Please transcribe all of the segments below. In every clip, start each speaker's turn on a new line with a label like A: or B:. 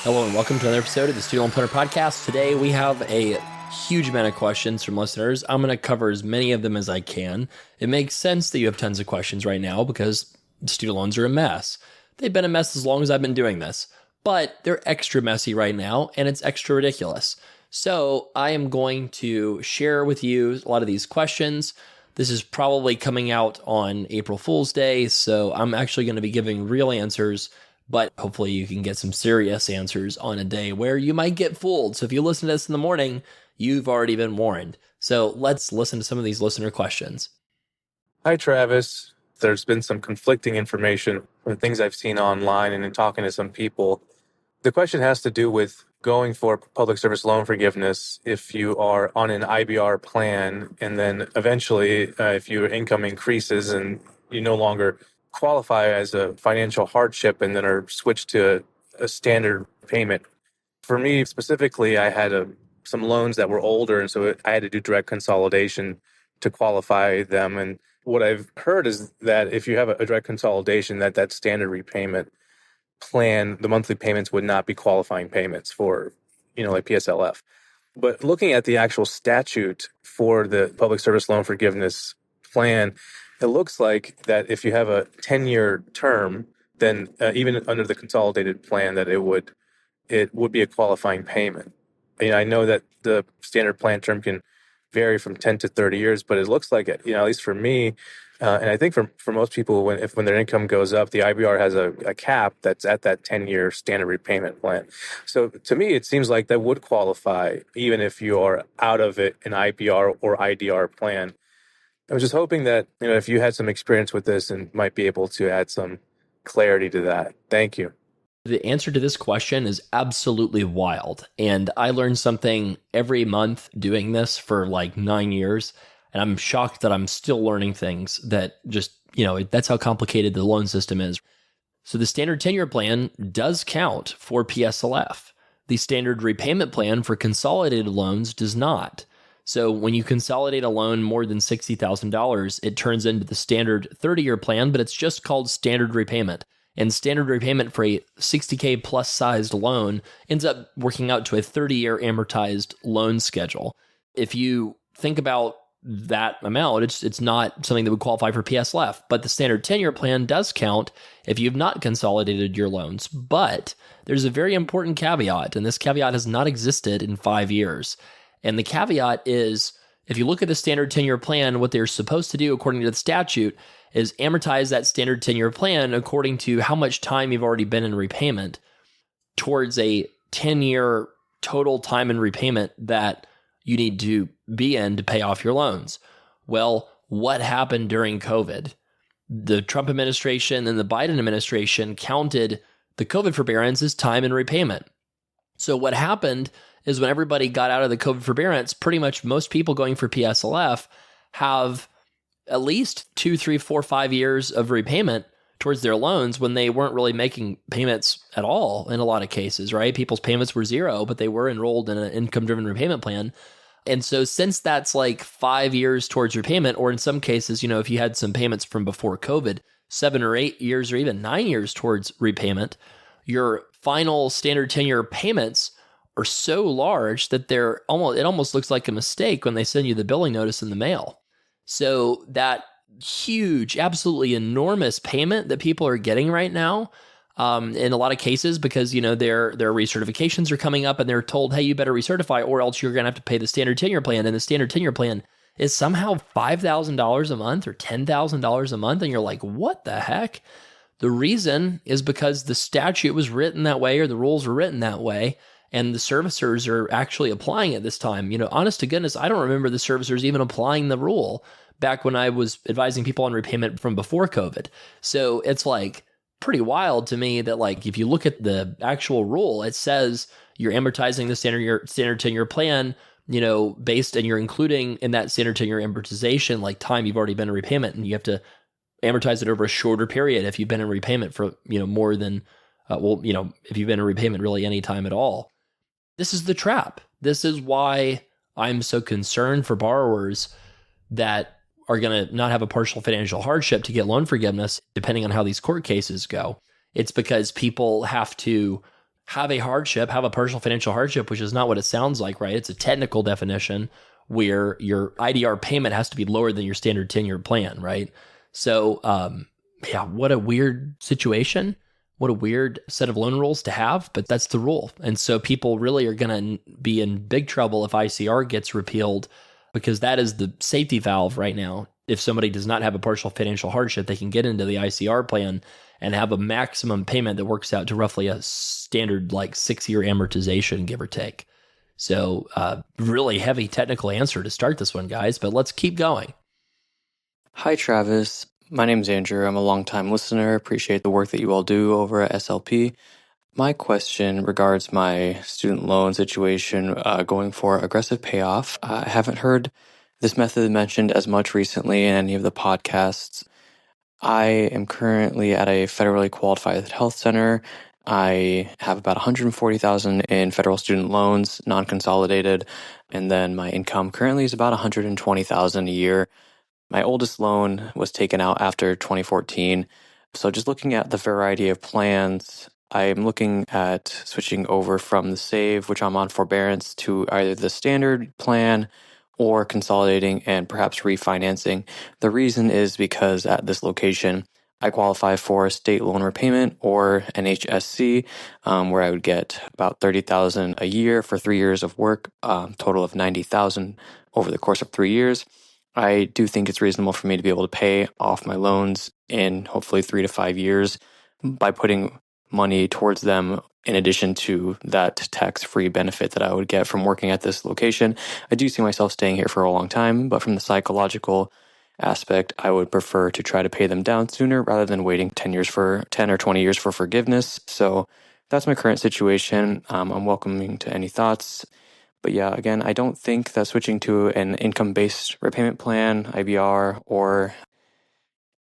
A: Hello and welcome to another episode of the Student Loan Planner Podcast. Today we have a huge amount of questions from listeners. I'm going to cover as many of them as I can. It makes sense that you have tons of questions right now because student loans are a mess. They've been a mess as long as I've been doing this, but they're extra messy right now and it's extra ridiculous. So I am going to share with you a lot of these questions. This is probably coming out on April Fool's Day, so I'm actually going to be giving real answers, but hopefully you can get some serious answers on a day where you might get fooled. So if you listen to this in the morning, you've already been warned. So let's listen to some of these listener questions.
B: Hi, Travis. There's been some conflicting information from things I've seen online and in talking to some people. The question has to do with going for public service loan forgiveness if you are on an IBR plan, and then eventually if your income increases and you no longer qualify as a financial hardship and then are switched to a standard payment. For me specifically, I had some loans that were older, and so I had to do direct consolidation to qualify them. And what I've heard is that if you have a direct consolidation, that standard repayment plan, the monthly payments would not be qualifying payments for, like PSLF. But looking at the actual statute for the public service loan forgiveness plan, it looks like that if you have a 10-year term, then even under the consolidated plan, that it would be a qualifying payment. I know that the standard plan term can vary from 10 to 30 years, but it looks like it, at least for me, and I think for most people, when their income goes up, the IBR has a cap that's at that 10-year standard repayment plan. So to me, it seems like that would qualify even if you are out of it, an IBR or IDR plan. I was just hoping that, if you had some experience with this and might be able to add some clarity to that. Thank you.
A: The answer to this question is absolutely wild. And I learn something every month doing this for like 9 years. And I'm shocked that I'm still learning things that just, that's how complicated the loan system is. So the standard 10-year plan does count for PSLF. The standard repayment plan for consolidated loans does not. So when you consolidate a loan more than $60,000, it turns into the standard 30-year plan, but it's just called standard repayment. And standard repayment for a $60K plus sized loan ends up working out to a 30-year amortized loan schedule. If you think about that amount, it's not something that would qualify for PSLF, but the standard 10-year plan does count if you've not consolidated your loans. But there's a very important caveat, and this caveat has not existed in 5 years. And the caveat is, if you look at the standard 10-year plan, what they're supposed to do according to the statute is amortize that standard 10-year plan according to how much time you've already been in repayment towards a 10-year total time in repayment that you need to be in to pay off your loans. Well, what happened during COVID? The Trump administration and the Biden administration counted the COVID forbearance as time in repayment. So what happened is when everybody got out of the COVID forbearance, pretty much most people going for PSLF have at least 2, 3, 4, 5 years of repayment towards their loans when they weren't really making payments at all in a lot of cases, right? People's payments were zero, but they were enrolled in an income-driven repayment plan. And so since that's like 5 years towards repayment, or in some cases, if you had some payments from before COVID, 7 or 8 years or even 9 years towards repayment, your final standard 10-year payments are so large that it almost looks like a mistake when they send you the billing notice in the mail. So that huge, absolutely enormous payment that people are getting right now, in a lot of cases, because their recertifications are coming up and they're told, hey, you better recertify or else you're going to have to pay the standard 10-year plan. And the standard 10-year plan is somehow $5,000 a month or $10,000 a month. And you're like, what the heck? The reason is because the statute was written that way, or the rules were written that way, and the servicers are actually applying it this time. Honest to goodness, I don't remember the servicers even applying the rule back when I was advising people on repayment from before COVID. So it's like pretty wild to me that, like, if you look at the actual rule, it says you're amortizing the standard 10-year plan, based, and you're including in that standard 10-year amortization, like time you've already been in repayment, and you have to amortize it over a shorter period if you've been in repayment for, more than, if you've been in repayment really any time at all. This is the trap. This is why I'm so concerned for borrowers that are going to not have a partial financial hardship to get loan forgiveness, depending on how these court cases go. It's because people have to have a hardship, have a personal financial hardship, which is not what it sounds like, right? It's a technical definition where your IDR payment has to be lower than your standard 10-year plan, right? So, yeah, what a weird situation. What a weird set of loan rules to have, but that's the rule. And so people really are going to be in big trouble if ICR gets repealed, because that is the safety valve right now. If somebody does not have a partial financial hardship, they can get into the ICR plan and have a maximum payment that works out to roughly a standard like 6-year amortization, give or take. So really heavy technical answer to start this one, guys, but let's keep going.
C: Hi, Travis. My name's Andrew. I'm a longtime listener. Appreciate the work that you all do over at SLP. My question regards my student loan situation going for aggressive payoff. I haven't heard this method mentioned as much recently in any of the podcasts. I am currently at a federally qualified health center. I have about $140,000 in federal student loans, non-consolidated, and then my income currently is about $120,000 a year. My oldest loan was taken out after 2014. So just looking at the variety of plans, I'm looking at switching over from the Save, which I'm on forbearance, to either the standard plan or consolidating and perhaps refinancing. The reason is because at this location, I qualify for state loan repayment or NHSC, where I would get about $30,000 a year for 3 years of work, total of $90,000 over the course of 3 years. I do think it's reasonable for me to be able to pay off my loans in hopefully 3 to 5 years by putting money towards them in addition to that tax-free benefit that I would get from working at this location. I do see myself staying here for a long time, but from the psychological aspect, I would prefer to try to pay them down sooner rather than waiting 10 or 20 years for forgiveness. So that's my current situation. I'm welcoming to any thoughts. But yeah, again, I don't think that switching to an income-based repayment plan, IBR, or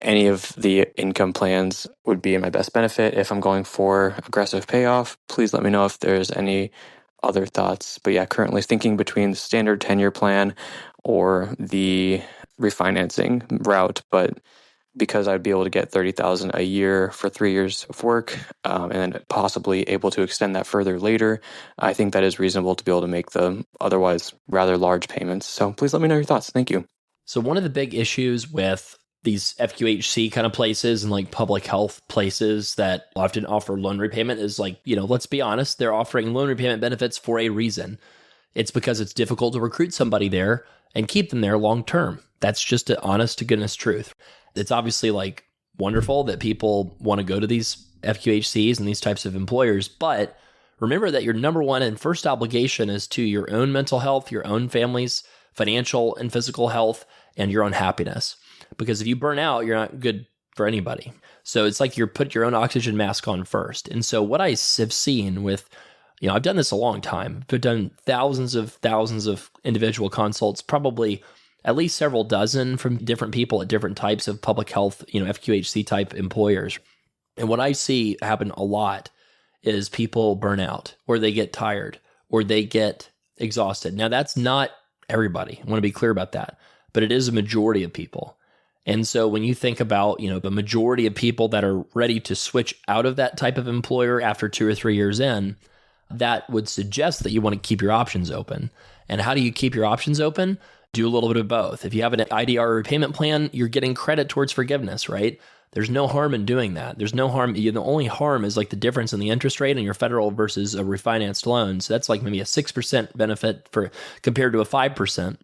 C: any of the income plans would be in my best benefit if I'm going for aggressive payoff. Please let me know if there's any other thoughts. But yeah, currently thinking between the standard 10-year plan or the refinancing route. But because I'd be able to get $30,000 a year for 3 years of work, and then possibly able to extend that further later, I think that is reasonable to be able to make the otherwise rather large payments. So please let me know your thoughts. Thank you.
A: So one of the big issues with these FQHC kind of places and like public health places that often offer loan repayment is like, let's be honest, they're offering loan repayment benefits for a reason. It's because it's difficult to recruit somebody there and keep them there long term. That's just an honest to goodness truth. It's obviously like wonderful that people want to go to these FQHCs and these types of employers, but remember that your number one and first obligation is to your own mental health, your own family's financial and physical health, and your own happiness. Because if you burn out, you're not good for anybody. So it's like you put your own oxygen mask on first. And so what I have seen with, I've done this a long time. I've done thousands of individual consults, probably at least several dozen from different people at different types of public health, FQHC type employers. And what I see happen a lot is people burn out, or they get tired, or they get exhausted. Now, that's not everybody. I want to be clear about that, but it is a majority of people. And so when you think about, the majority of people that are ready to switch out of that type of employer after 2 or 3 years in, that would suggest that you want to keep your options open. And how do you keep your options open? Do a little bit of both. If you have an IDR repayment plan, you're getting credit towards forgiveness, right? There's no harm in doing that. There's no harm. The only harm is like the difference in the interest rate in your federal versus a refinanced loan. So that's like maybe a 6% benefit compared to a 5%.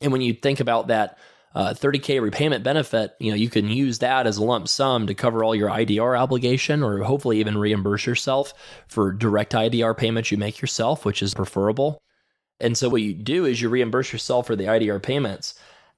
A: And when you think about that $30K repayment benefit, you can use that as a lump sum to cover all your IDR obligation, or hopefully even reimburse yourself for direct IDR payments you make yourself, which is preferable. And so what you do is you reimburse yourself for the IDR payments,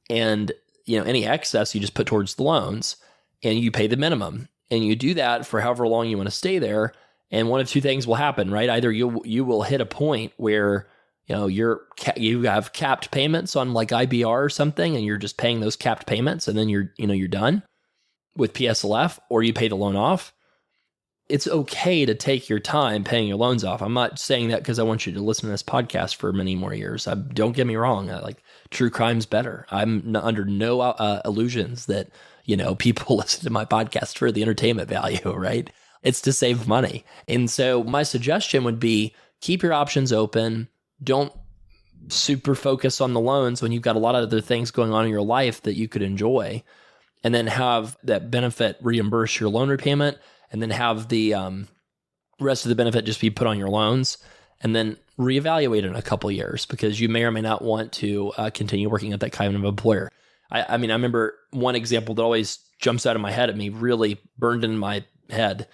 A: and any excess you just put towards the loans, and you pay the minimum. And you do that for however long you want to stay there. And one of two things will happen, right? Either you will hit a point where you have capped payments on like IBR or something, and you're just paying those capped payments, and then you're done with PSLF, or you pay the loan off. It's okay to take your time paying your loans off. I'm not saying that because I want you to listen to this podcast for many more years. Don't get me wrong. Like true crime's better. I'm under no illusions that people listen to my podcast for the entertainment value, right? It's to save money. And so my suggestion would be keep your options open. Don't super focus on the loans when you've got a lot of other things going on in your life that you could enjoy, and then have that benefit reimburse your loan repayment, and then have the rest of the benefit just be put on your loans, and then reevaluate in a couple of years, because you may or may not want to continue working at that kind of employer. I mean, I remember one example that always jumps out of my head at me, really burned in my head,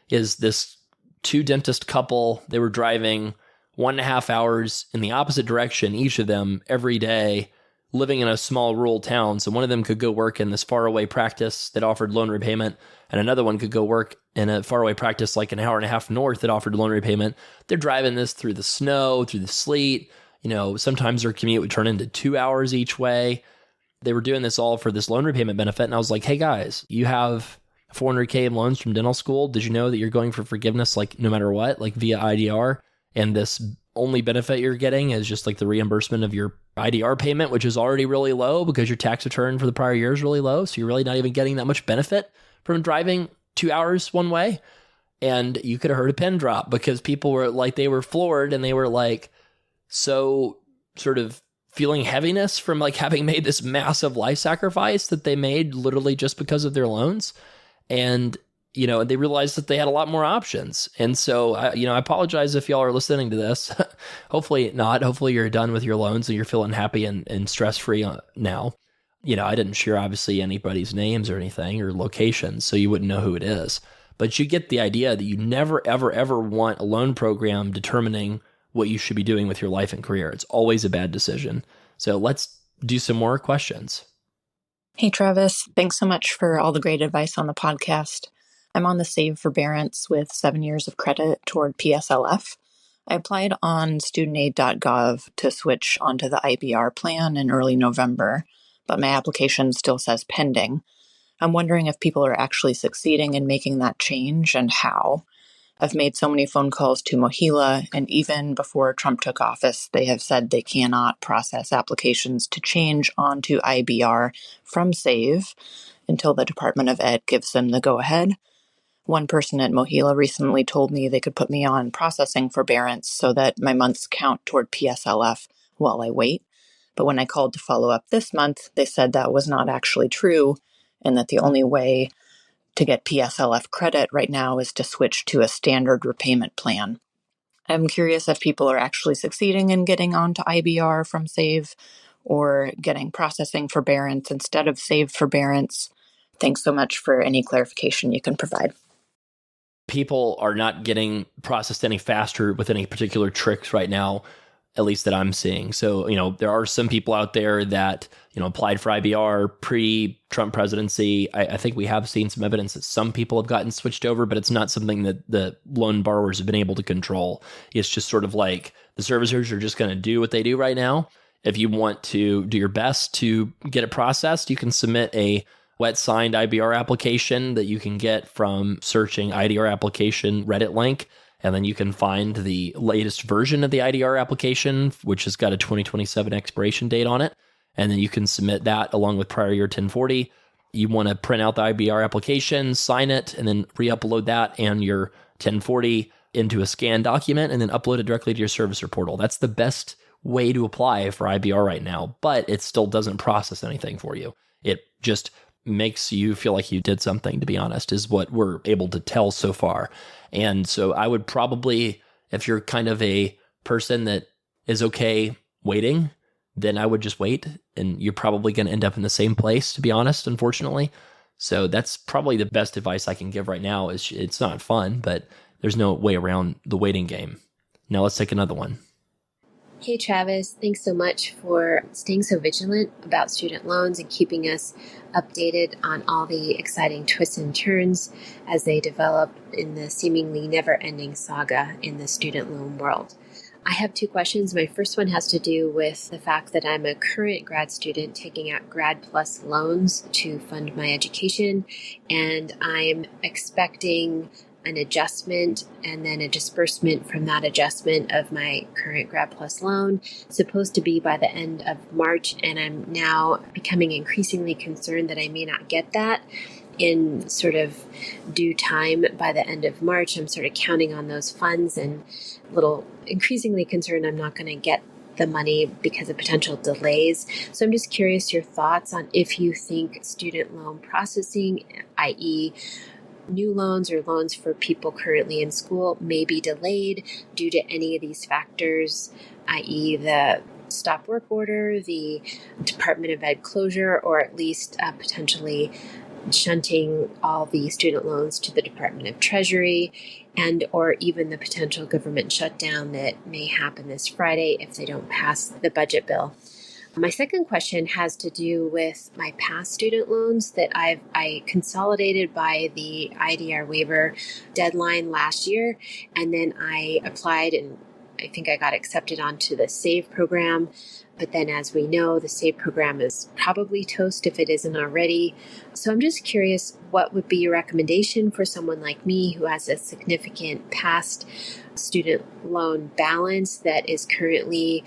A: is this two dentist couple. They were driving 1.5 hours in the opposite direction, each of them, every day, living in a small rural town. So one of them could go work in this faraway practice that offered loan repayment, and another one could go work in a faraway practice like an hour and a half north that offered loan repayment. They're driving this through the snow, through the sleet. Sometimes their commute would turn into 2 hours each way. They were doing this all for this loan repayment benefit. And I was like, hey guys, you have $400K in loans from dental school. Did you know that you're going for forgiveness, like no matter what, like via IDR? And this only benefit you're getting is just like the reimbursement of your IDR payment, which is already really low because your tax return for the prior year is really low. So you're really not even getting that much benefit from driving 2 hours one way. And you could have heard a pin drop, because people were like, they were floored, and they were like, so sort of feeling heaviness from like having made this massive life sacrifice that they made literally just because of their loans. And they realized that they had a lot more options. And so, I apologize if y'all are listening to this. Hopefully not. Hopefully you're done with your loans and you're feeling happy and stress-free now. I didn't share obviously anybody's names or anything or locations, so you wouldn't know who it is. But you get the idea that you never, ever, ever want a loan program determining what you should be doing with your life and career. It's always a bad decision. So let's do some more questions.
D: Hey, Travis. Thanks so much for all the great advice on the podcast. I'm on the Save Forbearance with 7 years of credit toward PSLF. I applied on studentaid.gov to switch onto the IBR plan in early November, but my application still says pending. I'm wondering if people are actually succeeding in making that change and how. I've made so many phone calls to Mohila, and even before Trump took office, they have said they cannot process applications to change onto IBR from Save until the Department of Ed gives them the go-ahead. One person at Mohila recently told me they could put me on processing forbearance so that my months count toward PSLF while I wait. But when I called to follow up this month, they said that was not actually true, and that the only way to get PSLF credit right now is to switch to a standard repayment plan. I'm curious if people are actually succeeding in getting onto IBR from Save or getting processing forbearance instead of Save forbearance. Thanks so much for any clarification you can provide.
A: People are not getting processed any faster with any particular tricks right now, at least that I'm seeing. So, there are some people out there that, applied for IBR pre-Trump presidency. I think we have seen some evidence that some people have gotten switched over, but it's not something that the loan borrowers have been able to control. It's just sort of like the servicers are just going to do what they do right now. If you want to do your best to get it processed, you can submit a wet signed IBR application that you can get from searching IDR application Reddit link. And then you can find the latest version of the IDR application, which has got a 2027 expiration date on it. And then you can submit that along with prior year 1040. You want to print out the IBR application, sign it, and then re-upload that and your 1040 into a scanned document, and then upload it directly to your servicer portal. That's the best way to apply for IBR right now, but it still doesn't process anything for you. It just makes you feel like you did something, to be honest, is what we're able to tell so far. And so I would probably, if you're kind of a person that is okay waiting, then I would just wait, and you're probably going to end up in the same place, to be honest, unfortunately. So that's probably the best advice I can give right now. Is it's not fun, but there's no way around the waiting game. Now let's take another one.
E: Hey, Travis, thanks so much for staying so vigilant about student loans and keeping us updated on all the exciting twists and turns as they develop in the seemingly never-ending saga in the student loan world. I have two questions. My first one has to do with the fact that I'm a current grad student taking out Grad Plus loans to fund my education, and I'm expecting an adjustment and then a disbursement from that adjustment of my current Grad Plus loan, supposed to be by the end of March, and I'm now becoming increasingly concerned that I may not get that. in sort of due time by the end of March. I'm sort of counting on those funds and a little increasingly concerned I'm not going to get the money because of potential delays. So I'm just curious your thoughts on if you think student loan processing, i.e., new loans or loans for people currently in school, may be delayed due to any of these factors, i.e., the stop work order, the Department of Ed closure, or at least potentially shunting all the student loans to the Department of Treasury, and or even the potential government shutdown that may happen this Friday if they don't pass the budget bill. My second question has to do with my past student loans that I consolidated by the IDR waiver deadline last year, and then I applied and I think I got accepted onto the SAVE program. But then, as we know, the SAVE program is probably toast if it isn't already. So I'm just curious, what would be your recommendation for someone like me who has a significant past student loan balance that is currently,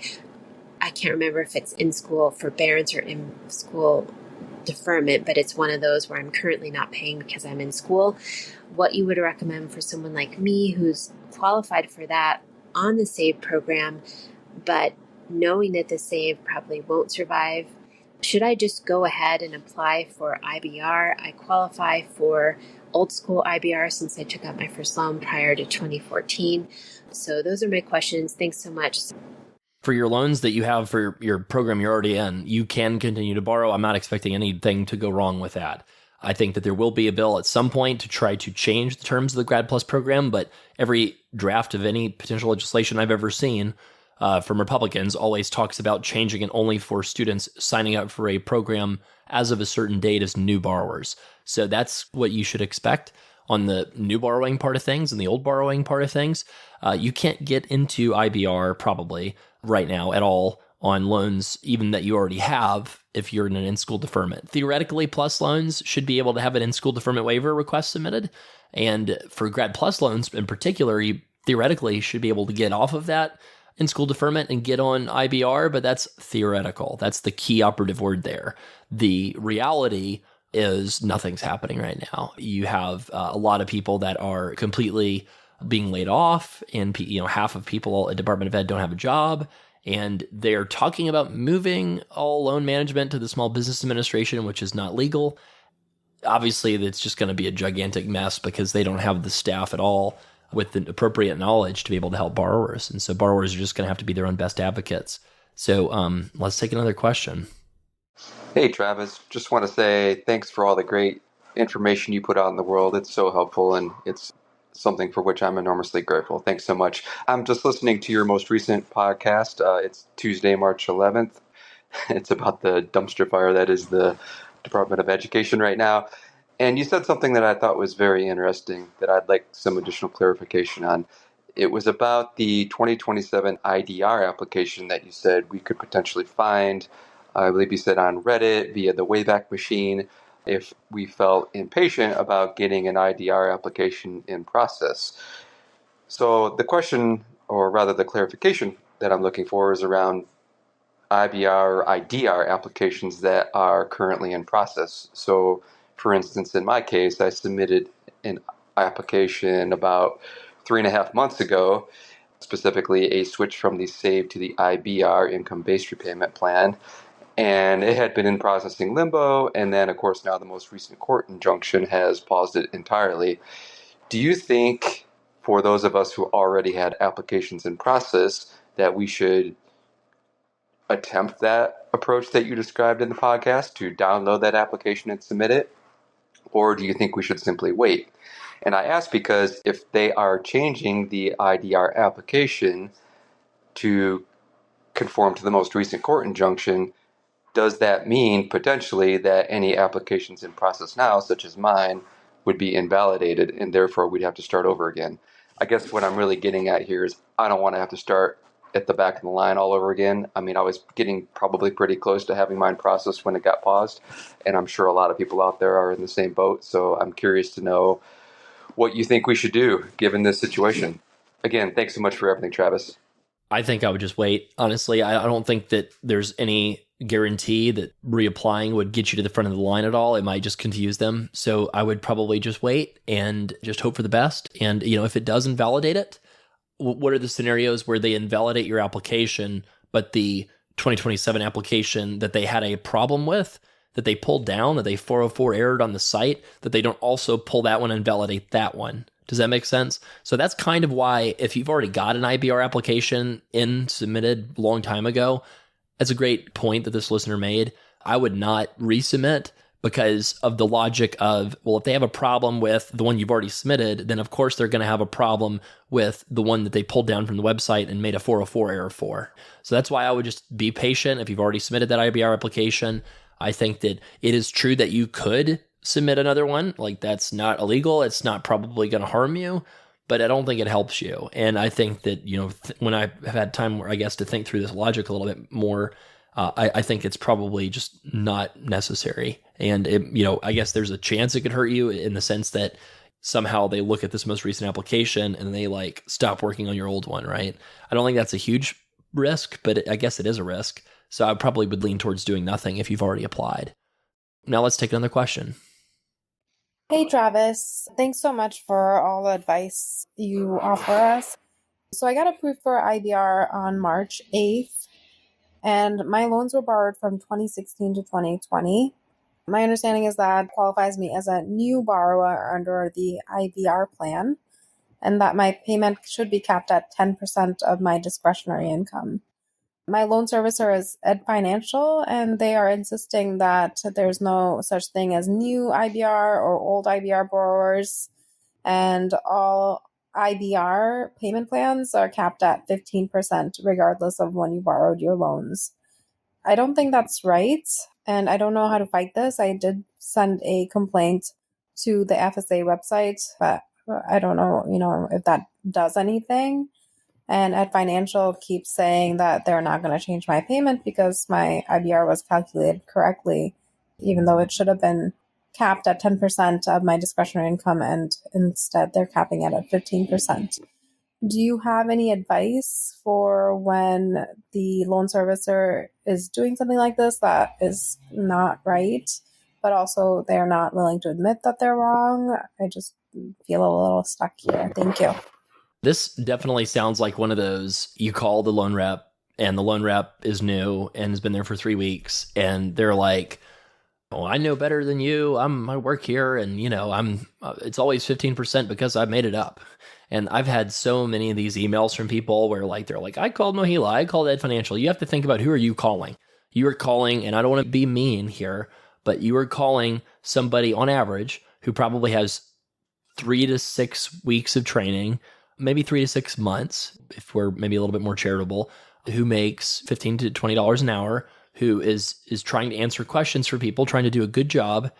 E: I can't remember if it's in school forbearance or in school deferment, but it's one of those where I'm currently not paying because I'm in school. What you would recommend for someone like me who's qualified for that on the SAVE program, but knowing that the SAVE probably won't survive? Should I just go ahead and apply for IBR? I qualify for old school IBR since I took out my first loan prior to 2014. So those are my questions. Thanks so much.
A: For your loans that you have for your program you're already in, you can continue to borrow. I'm not expecting anything to go wrong with that. I think that there will be a bill at some point to try to change the terms of the Grad Plus program, but every draft of any potential legislation I've ever seen from Republicans always talks about changing it only for students signing up for a program as of a certain date as new borrowers. So that's what you should expect on the new borrowing part of things and the old borrowing part of things. You can't get into IBR probably right now at all on loans even that you already have if you're in an in-school deferment. Theoretically, PLUS loans should be able to have an in-school deferment waiver request submitted. And for Grad Plus loans in particular, you theoretically should be able to get off of that in-school deferment and get on IBR, but that's theoretical. That's the key operative word there. The reality is nothing's happening right now. You have a lot of people that are completely being laid off, and half of people at Department of Ed don't have a job, and they're talking about moving all loan management to the Small Business Administration, which is not legal. Obviously, it's just going to be a gigantic mess because they don't have the staff at all with the appropriate knowledge to be able to help borrowers. And so borrowers are just going to have to be their own best advocates. So let's take another question.
F: Hey, Travis. Just want to say thanks for all the great information you put out in the world. It's so helpful, and it's something for which I'm enormously grateful. Thanks so much. I'm just listening to your most recent podcast. It's Tuesday, March 11th. It's about the dumpster fire that is the Department of Education right now. And you said something that I thought was very interesting that I'd like some additional clarification on. It was about the 2027 IDR application that you said we could potentially find, I believe you said on Reddit via the Wayback Machine, if we felt impatient about getting an IDR application in process. So the question, or rather the clarification that I'm looking for, is around IBR or IDR applications that are currently in process. So for instance, in my case, I submitted an application about 3.5 months ago, specifically a switch from the SAVE to the IBR, income-based repayment plan. And it had been in processing limbo. And then, of course, now the most recent court injunction has paused it entirely. Do you think, for those of us who already had applications in process, that we should attempt that approach that you described in the podcast, to download that application and submit it? Or do you think we should simply wait? And I ask because if they are changing the IDR application to conform to the most recent court injunction, does that mean potentially that any applications in process now, such as mine, would be invalidated, and therefore we'd have to start over again? I guess what I'm really getting at here is I don't want to have to start at the back of the line all over again. I mean, I was getting probably pretty close to having mine processed when it got paused, and I'm sure a lot of people out there are in the same boat. So I'm curious to know what you think we should do given this situation. Again, thanks so much for everything, Travis.
A: I think I would just wait. Honestly, I don't think that there's any guarantee that reapplying would get you to the front of the line at all. It might just confuse them. So I would probably just wait and just hope for the best. And, if it does invalidate it, what are the scenarios where they invalidate your application, but the 2027 application that they had a problem with, that they pulled down, that they 404 errored on the site, that they don't also pull that one and validate that one? Does that make sense? So that's kind of why, if you've already got an IBR application submitted a long time ago, that's a great point that this listener made. I would not resubmit because of the logic of, well, if they have a problem with the one you've already submitted, then of course they're going to have a problem with the one that they pulled down from the website and made a 404 error for. So that's why I would just be patient. If you've already submitted that IBR application, I think that it is true that you could submit another one. Like, that's not illegal. It's not probably going to harm you, but I don't think it helps you. And I think that, when I have had time, I guess, to think through this logic a little bit more, I think it's probably just not necessary. And I guess there's a chance it could hurt you in the sense that somehow they look at this most recent application and they stop working on your old one, right? I don't think that's a huge risk, but I guess it is a risk. So I probably would lean towards doing nothing if you've already applied. Now let's take another question.
G: Hey, Travis. Thanks so much for all the advice you offer us. So I got approved for IBR on March 8th, and my loans were borrowed from 2016 to 2020. My understanding is that qualifies me as a new borrower under the IBR plan, and that my payment should be capped at 10% of my discretionary income. My loan servicer is Ed Financial, and they are insisting that there's no such thing as new IBR or old IBR borrowers, and all IBR payment plans are capped at 15% regardless of when you borrowed your loans. I don't think that's right, and I don't know how to fight this. I did send a complaint to the FSA website, but I don't know, if that does anything. And Ed Financial keeps saying that they're not going to change my payment because my IBR was calculated correctly, even though it should have been capped at 10% of my discretionary income, and instead they're capping it at 15%. Do you have any advice for when the loan servicer is doing something like this that is not right, but also they're not willing to admit that they're wrong? I just feel a little stuck here. Thank you.
A: This definitely sounds like one of those, you call the loan rep and the loan rep is new and has been there for 3 weeks, and they're like, oh, I know better than you. I work here, and it's always 15% because I made it up. And I've had so many of these emails from people where they're like, I called Mohila, I called Ed Financial. You have to think about, who are you calling? You are calling, and I don't want to be mean here, but you are calling somebody on average who probably has 3 to 6 weeks of training, maybe 3 to 6 months, if we're maybe a little bit more charitable, who makes $15 to $20 an hour, who is trying to answer questions for people, trying to do a good job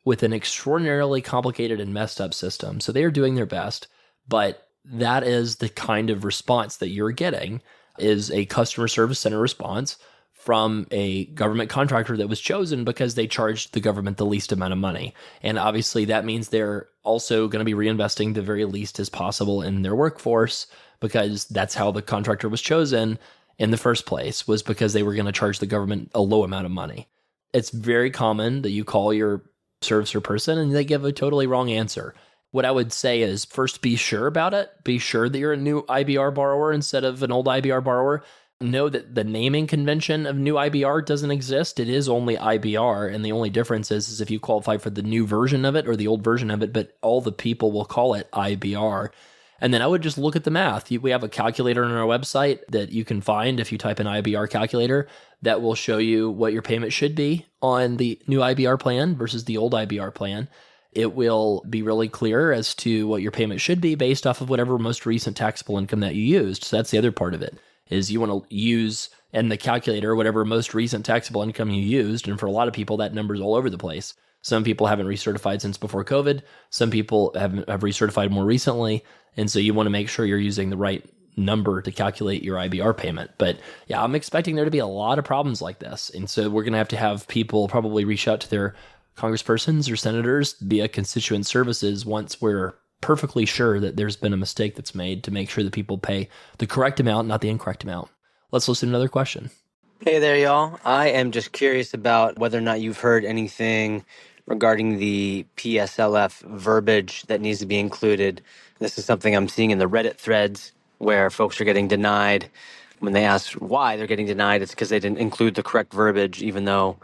A: with an extraordinarily complicated and messed up system. So they are doing their best, but that is the kind of response that you're getting, is a customer service center response from a government contractor that was chosen because they charged the government the least amount of money. And obviously that means they're also going to be reinvesting the very least as possible in their workforce, because that's how the contractor was chosen in the first place, was because they were going to charge the government a low amount of money. It's very common that you call your servicer person and they give a totally wrong answer. What I would say is, first, be sure about it. Be sure that you're a new IBR borrower instead of an old IBR borrower. Know that the naming convention of new IBR doesn't exist. It is only IBR, and the only difference is if you qualify for the new version of it or the old version of it, but all the people will call it IBR. And then I would just look at the math. We have a calculator on our website that you can find if you type in IBR calculator that will show you what your payment should be on the new IBR plan versus the old IBR plan. It will be really clear as to what your payment should be based off of whatever most recent taxable income that you used. So that's the other part of it, is you want to use in the calculator whatever most recent taxable income you used. And for a lot of people, that number is all over the place. Some people haven't recertified since before COVID. Some people have recertified more recently. And so you want to make sure you're using the right number to calculate your IBR payment. But yeah, I'm expecting there to be a lot of problems like this. And so we're going to have people probably reach out to their congresspersons or senators via constituent services once we're perfectly sure that there's been a mistake that's made, to make sure that people pay the correct amount, not the incorrect amount. Let's listen to another question.
H: Hey there, y'all. I am just curious about whether or not you've heard anything regarding the PSLF verbiage that needs to be included. This is something I'm seeing in the Reddit threads where folks are getting denied. When they ask why they're getting denied, it's because they didn't include the correct verbiage, even though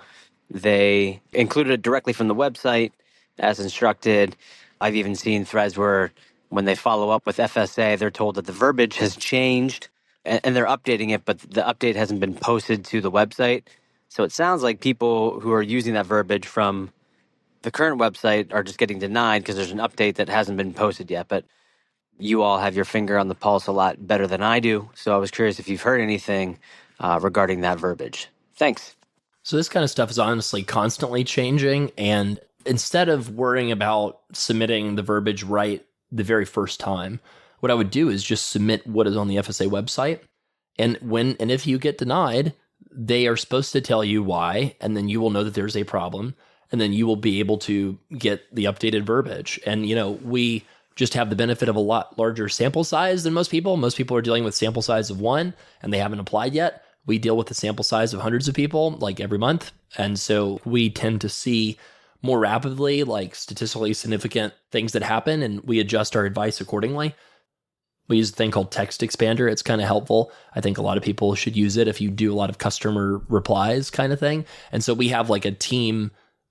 H: they included it directly from the website as instructed. I've even seen threads where when they follow up with FSA, they're told that the verbiage has changed and they're updating it, but the update hasn't been posted to the website. So it sounds like people who are using that verbiage from the current website are just getting denied because there's an update that hasn't been posted yet. But you all have your finger on the pulse a lot better than I do. So I was curious if you've heard anything regarding that verbiage. Thanks.
A: So this kind of stuff is honestly constantly changing. And instead of worrying about submitting the verbiage right the very first time, what I would do is just submit what is on the FSA website. And if you get denied, they are supposed to tell you why, and then you will know that there's a problem, and then you will be able to get the updated verbiage. And, we just have the benefit of a lot larger sample size than most people. Most people are dealing with sample size of 1, and they haven't applied yet. We deal with a sample size of hundreds of people, like every month. And so we tend to see more rapidly, like statistically significant things that happen, and we adjust our advice accordingly. We use a thing called Text Expander. It's kind of helpful. I think a lot of people should use it if you do a lot of customer replies kind of thing. And so we have like a team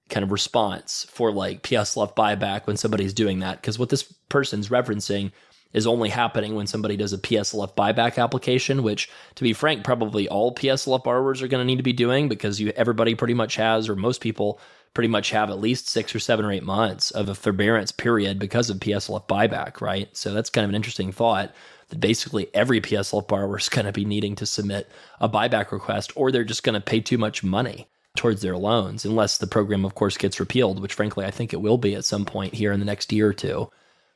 A: kind of response for like PS left buyback when somebody's doing that. Because what this person's referencing is only happening when somebody does a PS left buyback application, which, to be frank, probably all PS left borrowers are going to need to be doing because everybody pretty much has, or most people pretty much have at least 6 or 7 or 8 months of a forbearance period because of PSLF buyback, right? So that's kind of an interesting thought that basically every PSLF borrower is going to be needing to submit a buyback request, or they're just going to pay too much money towards their loans, unless the program, of course, gets repealed, which frankly, I think it will be at some point here in the next year or two.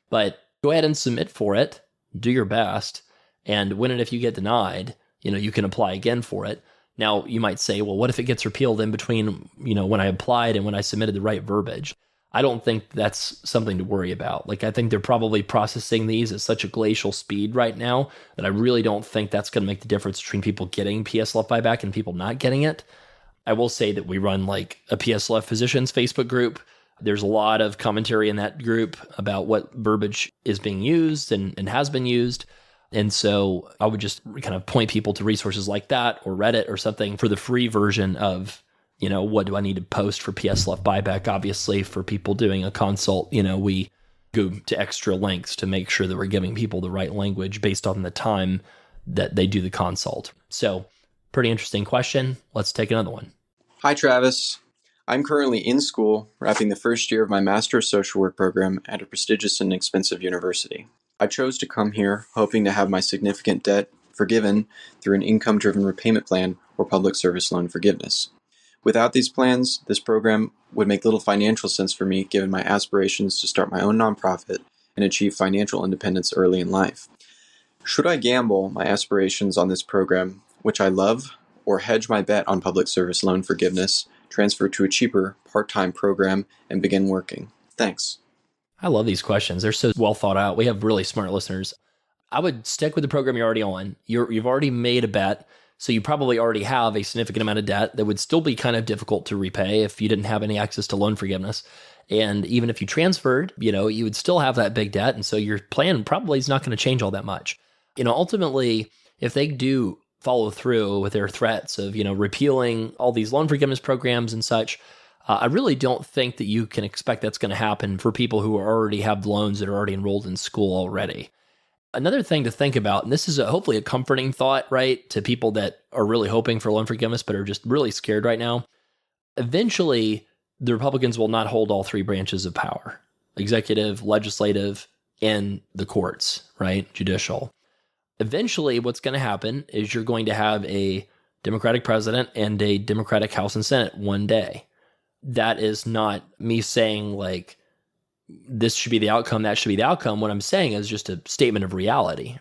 A: But go ahead and submit for it, do your best, and when and if you get denied, you can apply again for it. Now, you might say, well, what if it gets repealed in between, when I applied and when I submitted the right verbiage? I don't think that's something to worry about. Like, I think they're probably processing these at such a glacial speed right now that I really don't think that's going to make the difference between people getting PSLF buyback and people not getting it. I will say that we run like a PSLF physicians Facebook group. There's a lot of commentary in that group about what verbiage is being used and has been used. And so I would just kind of point people to resources like that or Reddit or something for the free version of, what do I need to post for PSLF buyback? Obviously, for people doing a consult, we go to extra lengths to make sure that we're giving people the right language based on the time that they do the consult. So pretty interesting question. Let's take another one.
I: Hi, Travis. I'm currently in school, wrapping the first year of my Master of Social Work program at a prestigious and expensive university. I chose to come here hoping to have my significant debt forgiven through an income-driven repayment plan or public service loan forgiveness. Without these plans, this program would make little financial sense for me given my aspirations to start my own nonprofit and achieve financial independence early in life. Should I gamble my aspirations on this program, which I love, or hedge my bet on public service loan forgiveness, transfer to a cheaper part-time program, and begin working? Thanks.
A: I love these questions. They're so well thought out. We have really smart listeners. I would stick with the program you're already on. You've already made a bet, so you probably already have a significant amount of debt that would still be kind of difficult to repay if you didn't have any access to loan forgiveness. And even if you transferred, you would still have that big debt. And so your plan probably is not going to change all that much. Ultimately, if they do follow through with their threats of, repealing all these loan forgiveness programs and such, I really don't think that you can expect that's going to happen for people who already have loans that are already enrolled in school already. Another thing to think about, and this is hopefully a comforting thought, right, to people that are really hoping for loan forgiveness but are just really scared right now. Eventually, the Republicans will not hold all 3 branches of power: executive, legislative, and the courts, right, judicial. Eventually, what's going to happen is you're going to have a Democratic president and a Democratic House and Senate one day. That is not me saying like this should be the outcome, that should be the outcome. What I'm saying is just a statement of reality.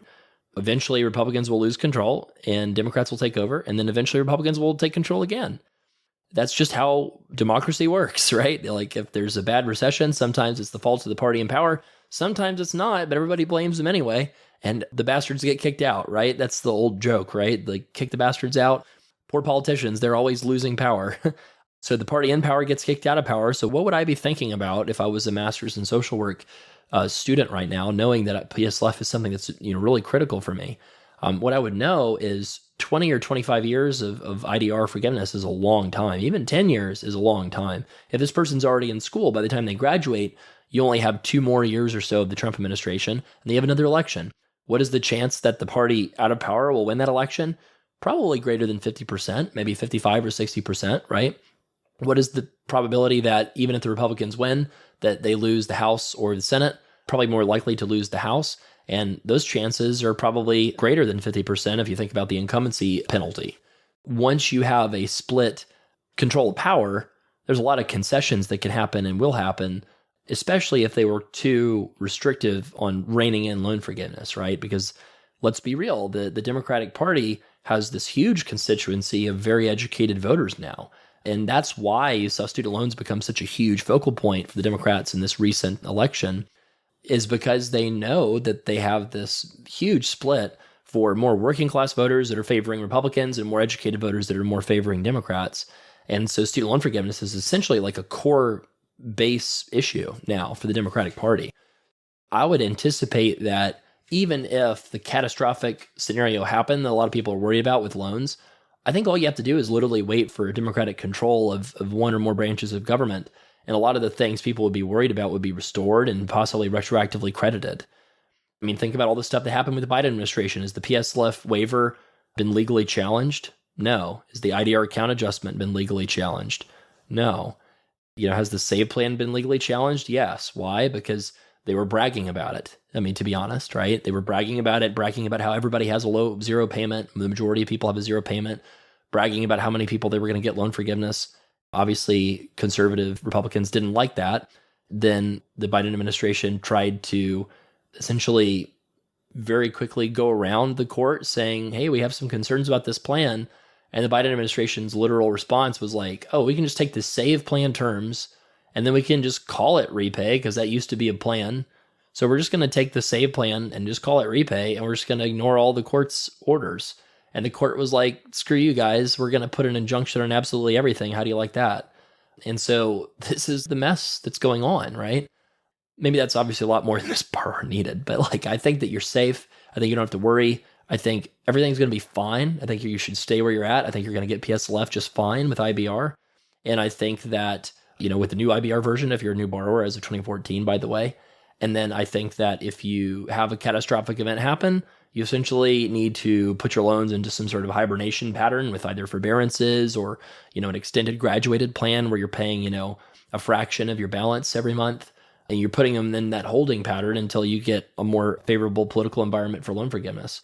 A: Eventually, Republicans will lose control and Democrats will take over, and then eventually Republicans will take control again. That's just how democracy works, right? Like if there's a bad recession, sometimes it's the fault of the party in power. Sometimes it's not, but everybody blames them anyway. And the bastards get kicked out, right? That's the old joke, right? Like kick the bastards out. Poor politicians, they're always losing power. So the party in power gets kicked out of power. So what would I be thinking about if I was a master's in social work student right now, knowing that PSLF is something that's really critical for me? What I would know is 20 or 25 years of IDR forgiveness is a long time. Even 10 years is a long time. If this person's already in school, by the time they graduate, you only have 2 more years or so of the Trump administration, and they have another election. What is the chance that the party out of power will win that election? Probably greater than 50%, maybe 55 or 60%, right? What is the probability that even if the Republicans win, that they lose the House or the Senate? Probably more likely to lose the House. And those chances are probably greater than 50% if you think about the incumbency penalty. Once you have a split control of power, there's a lot of concessions that can happen and will happen, especially if they were too restrictive on reining in loan forgiveness, right? Because let's be real, the Democratic Party has this huge constituency of very educated voters now. And that's why you saw student loans become such a huge focal point for the Democrats in this recent election, is because they know that they have this huge split for more working class voters that are favoring Republicans and more educated voters that are more favoring Democrats. And so student loan forgiveness is essentially like a core base issue now for the Democratic Party. I would anticipate that even if the catastrophic scenario happened that a lot of people are worried about with loans, I think all you have to do is literally wait for Democratic control of one or more branches of government. And a lot of the things people would be worried about would be restored and possibly retroactively credited. I mean, think about all the stuff that happened with the Biden administration. Has the PSLF waiver been legally challenged? No. Has the IDR account adjustment been legally challenged? No. Has the SAVE plan been legally challenged? Yes. Why? Because they were bragging about it. I mean, to be honest, right? They were bragging about it, bragging about how everybody has a low zero payment. The majority of people have a zero payment, bragging about how many people they were going to get loan forgiveness. Obviously, conservative Republicans didn't like that. Then the Biden administration tried to essentially very quickly go around the court saying, hey, we have some concerns about this plan. And the Biden administration's literal response was like, oh, we can just take the SAVE plan terms and then we can just call it repay because that used to be a plan. So we're just going to take the SAVE plan and just call it repay, and we're just going to ignore all the court's orders. And the court was like, screw you guys, we're going to put an injunction on absolutely everything. How do you like that? And so this is the mess that's going on, right? Maybe that's obviously a lot more than this borrower needed, but I think that you're safe. I think you don't have to worry. I think everything's going to be fine. I think you should stay where you're at. I think you're going to get PSLF just fine with IBR. And I think that, with the new IBR version, if you're a new borrower as of 2014, by the way, and then I think that if you have a catastrophic event happen, you essentially need to put your loans into some sort of hibernation pattern with either forbearances or, an extended graduated plan where you're paying, a fraction of your balance every month. And you're putting them in that holding pattern until you get a more favorable political environment for loan forgiveness.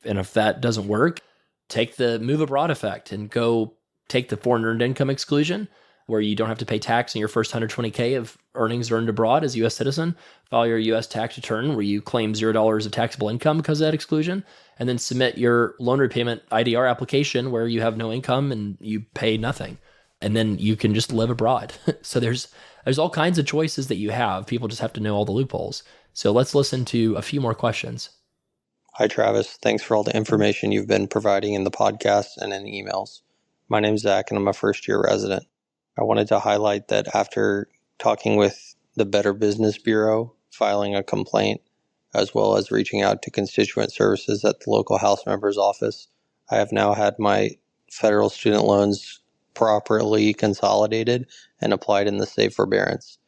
A: And if that doesn't work, take the move abroad effect and go take the foreign earned income exclusion, where you don't have to pay tax on your first 120K of earnings earned abroad as a U.S. citizen. File your U.S. tax return where you claim $0 of taxable income because of that exclusion, and then submit your loan repayment IDR application where you have no income and you pay nothing. And then you can just live abroad. So there's all kinds of choices that you have. People just have to know all the loopholes. So let's listen to a few more questions.
J: Hi, Travis. Thanks for all the information you've been providing in the podcast and in emails. My name's Zach, and I'm a first-year resident. I wanted to highlight that after talking with the Better Business Bureau, filing a complaint, as well as reaching out to constituent services at the local House member's office, I have now had my federal student loans properly consolidated and applied in the SAVE forbearance.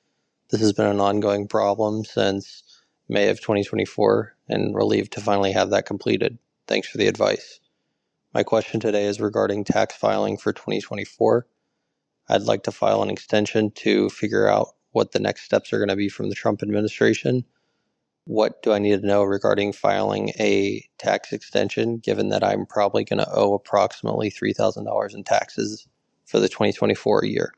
J: This has been an ongoing problem since May of 2024, and relieved to finally have that completed. Thanks for the advice. My question today is regarding tax filing for 2024. I'd like to file an extension to figure out what the next steps are going to be from the Trump administration. What do I need to know regarding filing a tax extension, given that I'm probably going to owe approximately $3,000 in taxes for the 2024 year?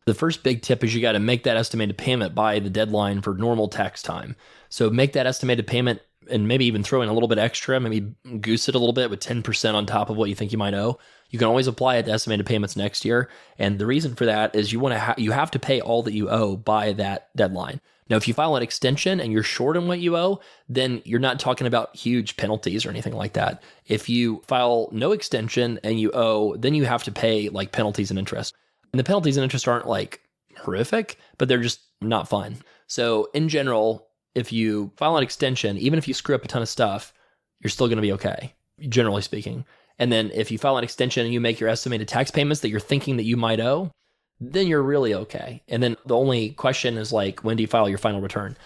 A: The first big tip is you got to make that estimated payment by the deadline for normal tax time. So make that estimated payment and maybe even throw in a little bit extra, maybe goose it a little bit with 10% on top of what you think you might owe. You can always apply it to estimated payments next year. And the reason for that is you have to pay all that you owe by that deadline. Now, if you file an extension and you're short on what you owe, then you're not talking about huge penalties or anything like that. If you file no extension and you owe, then you have to pay like penalties and interest. And the penalties and interest aren't like horrific, but they're just not fun. So in general, if you file an extension, even if you screw up a ton of stuff, you're still going to be okay, generally speaking. And then if you file an extension and you make your estimated tax payments that you're thinking that you might owe, then you're really okay. And then the only question is like, when do you file your final return?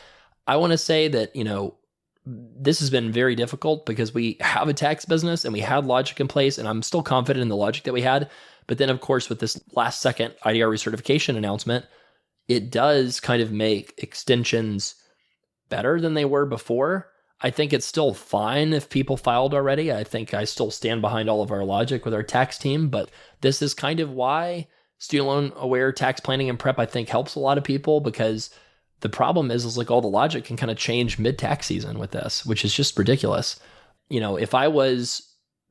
A: I want to say that, this has been very difficult because we have a tax business and we had logic in place, and I'm still confident in the logic that we had. But then, of course, with this last second IDR recertification announcement, it does kind of make extensions better than they were before. I think it's still fine if people filed already. I think I still stand behind all of our logic with our tax team, but this is kind of why student loan aware tax planning and prep, I think, helps a lot of people, because the problem is like all the logic can kind of change mid-tax season with this, which is just ridiculous. If I was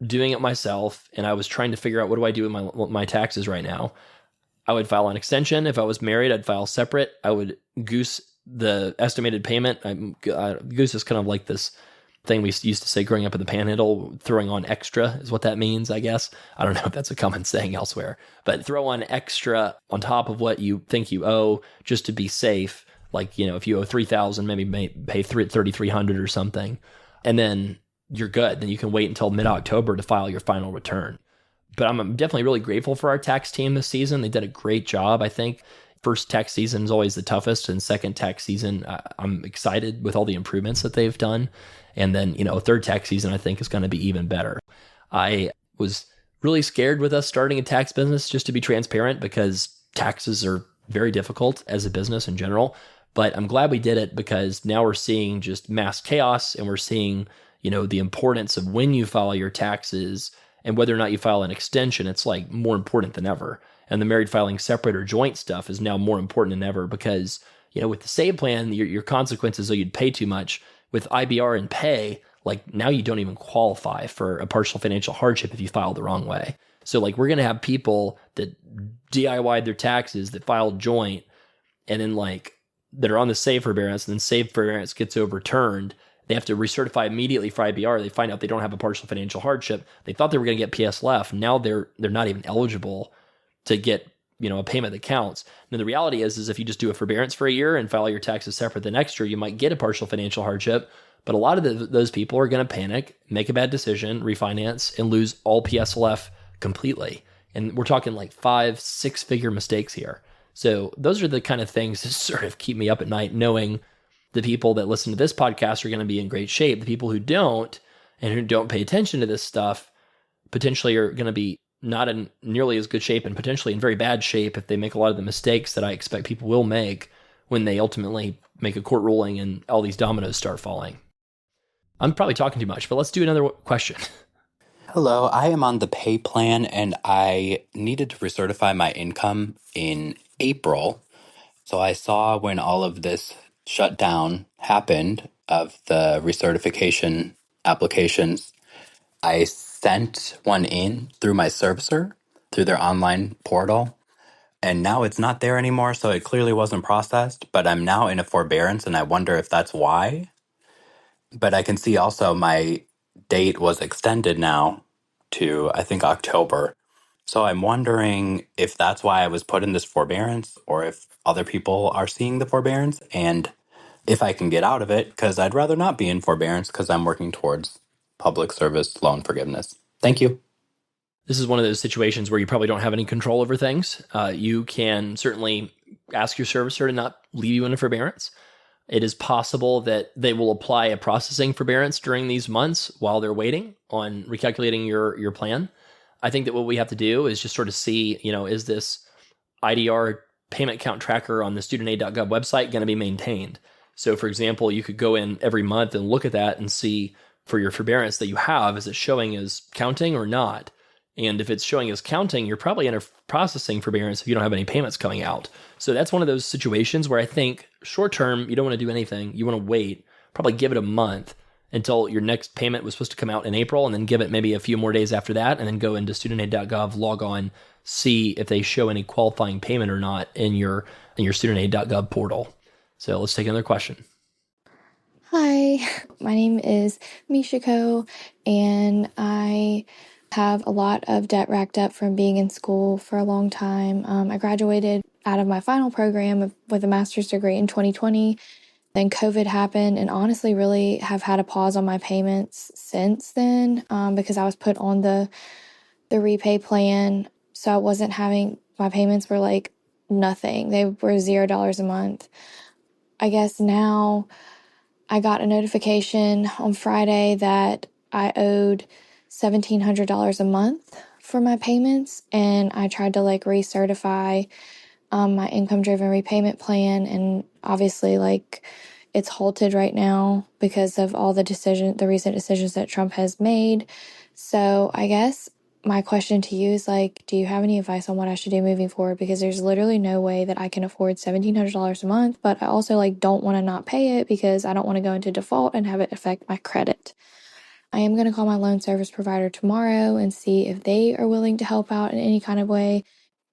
A: doing it myself and I was trying to figure out what do I do with my taxes right now, I would file an extension. If I was married, I'd file separate. I would goose the estimated payment. Goose is kind of like this thing we used to say growing up in the Panhandle, throwing on extra is what that means, I guess. I don't know if that's a common saying elsewhere, but throw on extra on top of what you think you owe just to be safe. Like, if you owe $3,000, maybe pay $3,300 or something, and then you're good. Then you can wait until mid-October to file your final return. But I'm definitely really grateful for our tax team this season. They did a great job, I think. First tax season is always the toughest, and second tax season, I'm excited with all the improvements that they've done. And then, third tax season, I think, is going to be even better. I was really scared with us starting a tax business, just to be transparent, because taxes are very difficult as a business in general. But I'm glad we did it, because now we're seeing just mass chaos, and we're seeing, the importance of when you file your taxes and whether or not you file an extension. It's like more important than ever. And the married filing separate or joint stuff is now more important than ever, because, with the save plan, your consequences, though you'd pay too much. With IBR and pay, like now you don't even qualify for a partial financial hardship if you file the wrong way. So like we're going to have people that DIY'd their taxes that filed joint, and then like that are on the save forbearance, and then save forbearance gets overturned. They have to recertify immediately for IBR. They find out they don't have a partial financial hardship. They thought they were going to get PSLF. Now they're not even eligible to get a payment that counts. And the reality is if you just do a forbearance for a year and file your taxes separate the next year, you might get a partial financial hardship. But a lot of those people are going to panic, make a bad decision, refinance, and lose all PSLF completely. And we're talking like 5-6 figure mistakes here. So those are the kind of things that sort of keep me up at night, knowing the people that listen to this podcast are going to be in great shape. The people who don't, and who don't pay attention to this stuff, potentially are going to be not in nearly as good shape, and potentially in very bad shape if they make a lot of the mistakes that I expect people will make when they ultimately make a court ruling and all these dominoes start falling. I'm probably talking too much, but let's do another question.
K: Hello, I am on the pay plan and I needed to recertify my income in April. So I saw when all of this shutdown happened of the recertification applications, I sent one in through my servicer, through their online portal, and now it's not there anymore, so it clearly wasn't processed, but I'm now in a forbearance and I wonder if that's why. But I can see also my date was extended now to, I think, October. So I'm wondering if that's why I was put in this forbearance, or if other people are seeing the forbearance, and if I can get out of it, because I'd rather not be in forbearance because I'm working towards public service loan forgiveness. Thank you.
A: This is one of those situations where you probably don't have any control over things. You can certainly ask your servicer to not leave you in a forbearance. It is possible that they will apply a processing forbearance during these months while they're waiting on recalculating your plan. I think that what we have to do is just sort of see, is this IDR payment count tracker on the studentaid.gov website going to be maintained? So, for example, you could go in every month and look at that and see for your forbearance that you have, is it showing as counting or not? And if it's showing as counting, you're probably in a processing forbearance if you don't have any payments coming out. So that's one of those situations where I think short term, you don't want to do anything. You want to wait, probably give it a month until your next payment was supposed to come out in April, and then give it maybe a few more days after that, and then go into studentaid.gov, log on, see if they show any qualifying payment or not in your studentaid.gov portal. So let's take another question.
L: Hi, my name is Mishiko, and I have a lot of debt racked up from being in school for a long time. I graduated out of my final program with a master's degree in 2020. Then COVID happened, and honestly, really have had a pause on my payments since then because I was put on the repay plan. So I wasn't having my payments were like nothing, they were $0 a month. I guess now I got a notification on Friday that I owed $1,700 a month for my payments, and I tried to like recertify my income driven repayment plan, and obviously like it's halted right now because of all the recent decisions that Trump has made. So I guess my question to you is like, do you have any advice on what I should do moving forward? Because there's literally no way that I can afford $1,700 a month, but I also like don't want to not pay it because I don't want to go into default and have it affect my credit. I am going to call my loan service provider tomorrow and see if they are willing to help out in any kind of way.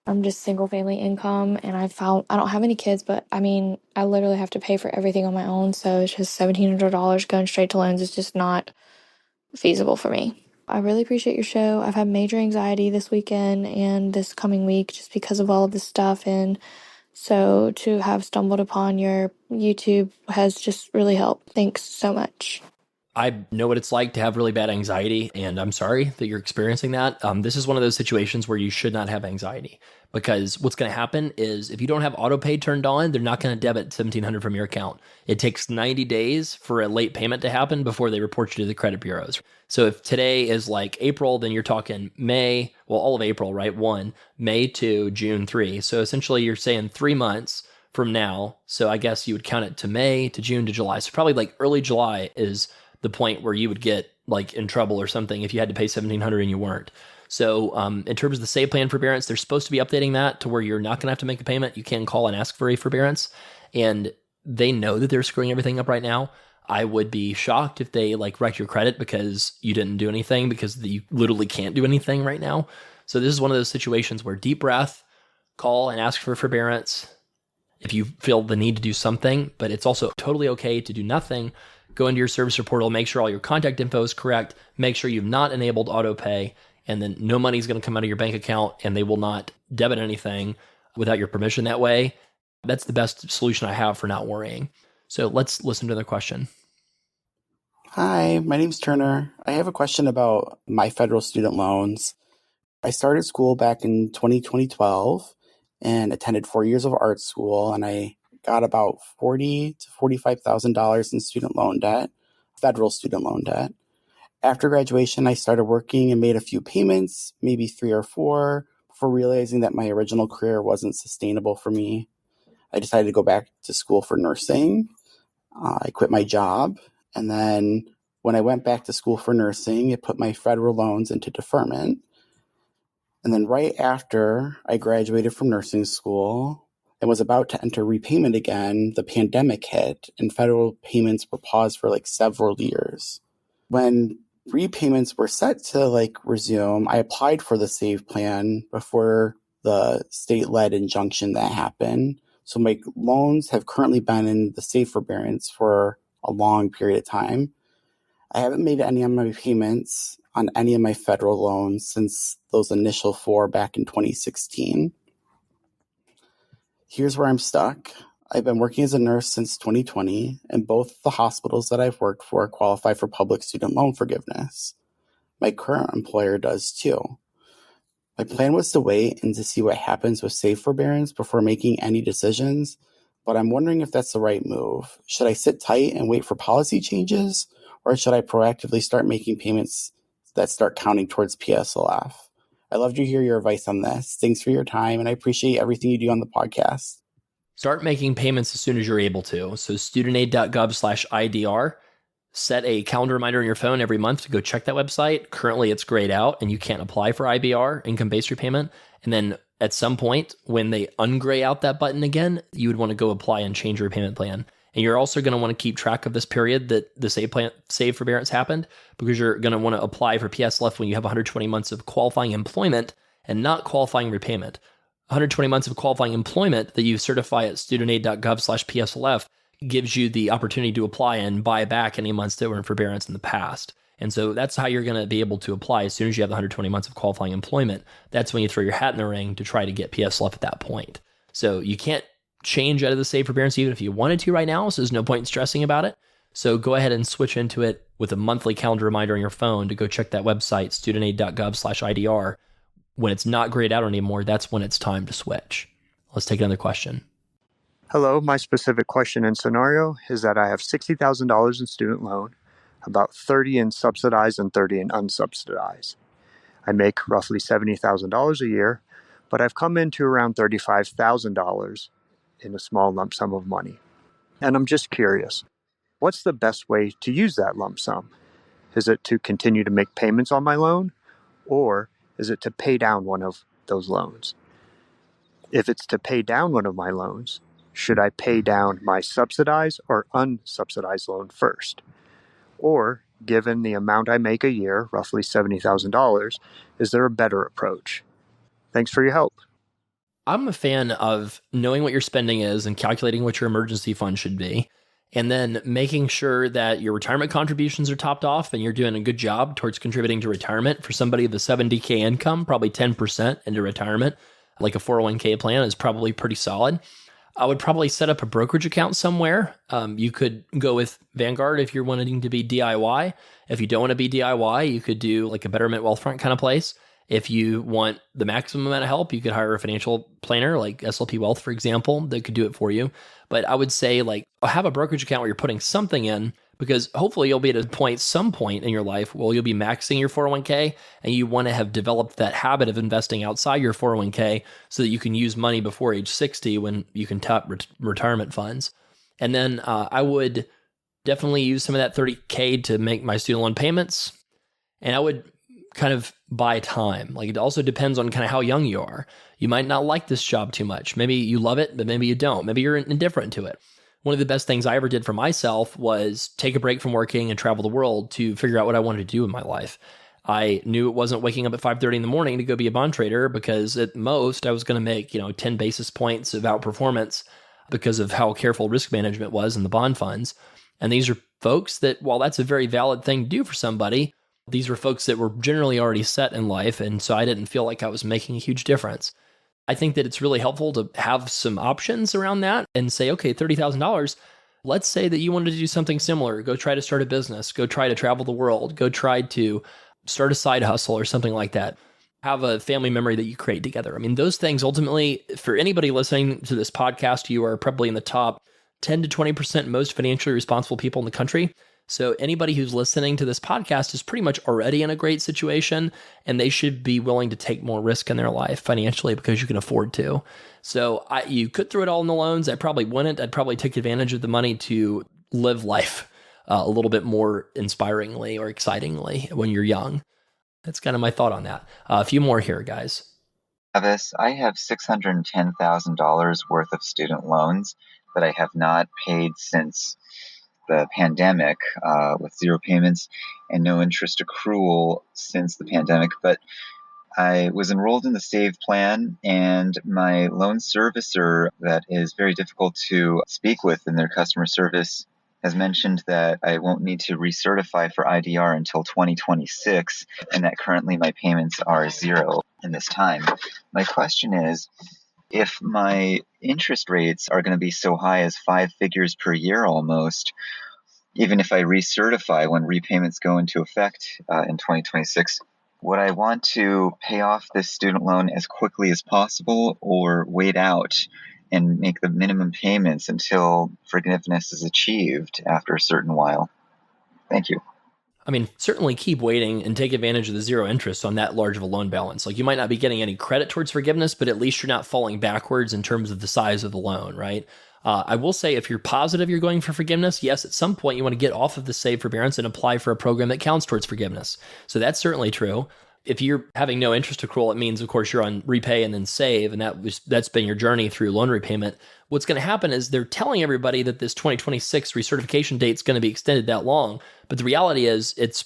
L: I'm just single family income, and I don't have any kids, but I mean, I literally have to pay for everything on my own. So it's just $1,700 going straight to loans is just not feasible for me. I really appreciate your show. I've had major anxiety this weekend and this coming week just because of all of this stuff. And so to have stumbled upon your YouTube has just really helped. Thanks so much.
A: I know what it's like to have really bad anxiety, and I'm sorry that you're experiencing that. This is one of those situations where you should not have anxiety, because what's going to happen is if you don't have auto pay turned on, they're not going to debit $1,700 from your account. It takes 90 days for a late payment to happen before they report you to the credit bureaus. So if today is like April, then you're talking May, well, all of April, right? 1, May 2, June 3. So essentially you're saying 3 months from now. So I guess you would count it to May, to June, to July. So probably like early July is the point where you would get like in trouble or something if you had to pay $1,700 and you weren't. So in terms of the save plan forbearance, they're supposed to be updating that to where you're not going to have to make a payment. You can call and ask for a forbearance, and they know that they're screwing everything up right now. I would be shocked if they like wreck your credit because you didn't do anything, because you literally can't do anything right now. So this is one of those situations where deep breath, call and ask for forbearance if you feel the need to do something, but it's also totally okay to do nothing. Go into your servicer portal, make sure all your contact info is correct, make sure you've not enabled auto pay, and then no money's going to come out of your bank account and they will not debit anything without your permission that way. That's the best solution I have for not worrying. So let's listen to the question.
M: Hi, my name's Turner. I have a question about my federal student loans. I started school back in 2012 and attended 4 years of art school, and I got about $40,000 to $45,000 in student loan debt, federal student loan debt. After graduation, I started working and made a few payments, maybe 3 or 4, before realizing that my original career wasn't sustainable for me. I decided to go back to school for nursing. I quit my job, and then when I went back to school for nursing, it put my federal loans into deferment. And then right after I graduated from nursing school and was about to enter repayment again, the pandemic hit and federal payments were paused for like several years. When repayments were set to like resume, I applied for the SAVE plan before the state-led injunction that happened. So my loans have currently been in the SAVE forbearance for a long period of time. I haven't made any of my payments on any of my federal loans since those initial 4 back in 2016. Here's where I'm stuck. I've been working as a nurse since 2020, and both the hospitals that I've worked for qualify for public student loan forgiveness. My current employer does too. My plan was to wait and to see what happens with SAVE forbearance before making any decisions, but I'm wondering if that's the right move. Should I sit tight and wait for policy changes, or should I proactively start making payments that start counting towards PSLF? I'd love to hear your advice on this. Thanks for your time, and I appreciate everything you do on the podcast.
A: Start making payments as soon as you're able to. So studentaid.gov/IDR. Set a calendar reminder on your phone every month to go check that website. Currently, it's grayed out and you can't apply for IBR, income-based repayment. And then at some point, when they ungray out that button again, you would want to go apply and change your repayment plan. And you're also going to want to keep track of this period that the SAVE forbearance happened, because you're going to want to apply for PSLF when you have 120 months of qualifying employment and not qualifying repayment. 120 months of qualifying employment that you certify at studentaid.gov/PSLF gives you the opportunity to apply and buy back any months that were in forbearance in the past. And so that's how you're going to be able to apply as soon as you have the 120 months of qualifying employment. That's when you throw your hat in the ring to try to get PSLF at that point. So you can't change out of the save forbearance even if you wanted to right now, so there's no point in stressing about it. So go ahead and switch into it with a monthly calendar reminder on your phone to go check that website, studentaid.gov/IDR. When it's not grayed out anymore, that's when it's time to switch. Let's take another question.
N: Hello, my specific question and scenario is that I have $60,000 in student loan, about 30 in subsidized and 30 in unsubsidized. I make roughly $70,000 a year, but I've come into around $35,000 in a small lump sum of money. And I'm just curious, what's the best way to use that lump sum? Is it to continue to make payments on my loan, or is it to pay down one of those loans? If it's to pay down one of my loans, should I pay down my subsidized or unsubsidized loan first? Or, given the amount I make a year, roughly $70,000, is there a better approach? Thanks for your help.
A: I'm a fan of knowing what your spending is and calculating what your emergency fund should be, and then making sure that your retirement contributions are topped off and you're doing a good job towards contributing to retirement. For somebody with a 70K income, probably 10% into retirement, like a 401k plan, is probably pretty solid. I would probably set up a brokerage account somewhere. You could go with Vanguard if you're wanting to be DIY. If you don't want to be DIY, you could do like a Betterment Wealthfront kind of place. If you want the maximum amount of help, you could hire a financial planner like SLP Wealth, for example, that could do it for you. But I would say like have a brokerage account where you're putting something in, because hopefully you'll be at a point, some point in your life where you'll be maxing your 401k and you want to have developed that habit of investing outside your 401k so that you can use money before age 60 when you can tap retirement funds. And then I would definitely use some of that 30K to make my student loan payments. And I would kind of buy time. Like it also depends on kind of how young you are. You might not like this job too much. Maybe you love it, but maybe you don't. Maybe you're indifferent to it. One of the best things I ever did for myself was take a break from working and travel the world to figure out what I wanted to do in my life. I knew it wasn't waking up at 5:30 in the morning to go be a bond trader, because at most I was going to make, 10 basis points of outperformance because of how careful risk management was in the bond funds. And these are folks that, while that's a very valid thing to do for somebody, these were folks that were generally already set in life. And so I didn't feel like I was making a huge difference. I think that it's really helpful to have some options around that and say, okay, $30,000. Let's say that you wanted to do something similar. Go try to start a business. Go try to travel the world. Go try to start a side hustle or something like that. Have a family memory that you create together. I mean, those things ultimately, for anybody listening to this podcast, you are probably in the top 10 to 20% most financially responsible people in the country. So anybody who's listening to this podcast is pretty much already in a great situation, and they should be willing to take more risk in their life financially because you can afford to. So you could throw it all in the loans. I probably wouldn't. I'd probably take advantage of the money to live life a little bit more inspiringly or excitingly when you're young. That's kind of my thought on that. A few more here, guys.
O: Travis, I have $610,000 worth of student loans that I have not paid since the pandemic, with zero payments and no interest accrual since the pandemic. But I was enrolled in the SAVE plan, and my loan servicer, that is very difficult to speak with in their customer service, has mentioned that I won't need to recertify for IDR until 2026, and that currently my payments are zero in this time. My question is, if my interest rates are going to be so high as 5 figures per year almost, even if I recertify when repayments go into effect in 2026, would I want to pay off this student loan as quickly as possible, or wait out and make the minimum payments until forgiveness is achieved after a certain while? Thank you.
A: I mean, certainly keep waiting and take advantage of the zero interest on that large of a loan balance. Like, you might not be getting any credit towards forgiveness, but at least you're not falling backwards in terms of the size of the loan, right? I will say, if you're positive you're going for forgiveness, yes, at some point you want to get off of the save forbearance and apply for a program that counts towards forgiveness. So that's certainly true. If you're having no interest accrual, it means, of course, you're on repay and then save, and that's been your journey through loan repayment. What's going to happen is they're telling everybody that this 2026 recertification date is going to be extended that long, but the reality is it's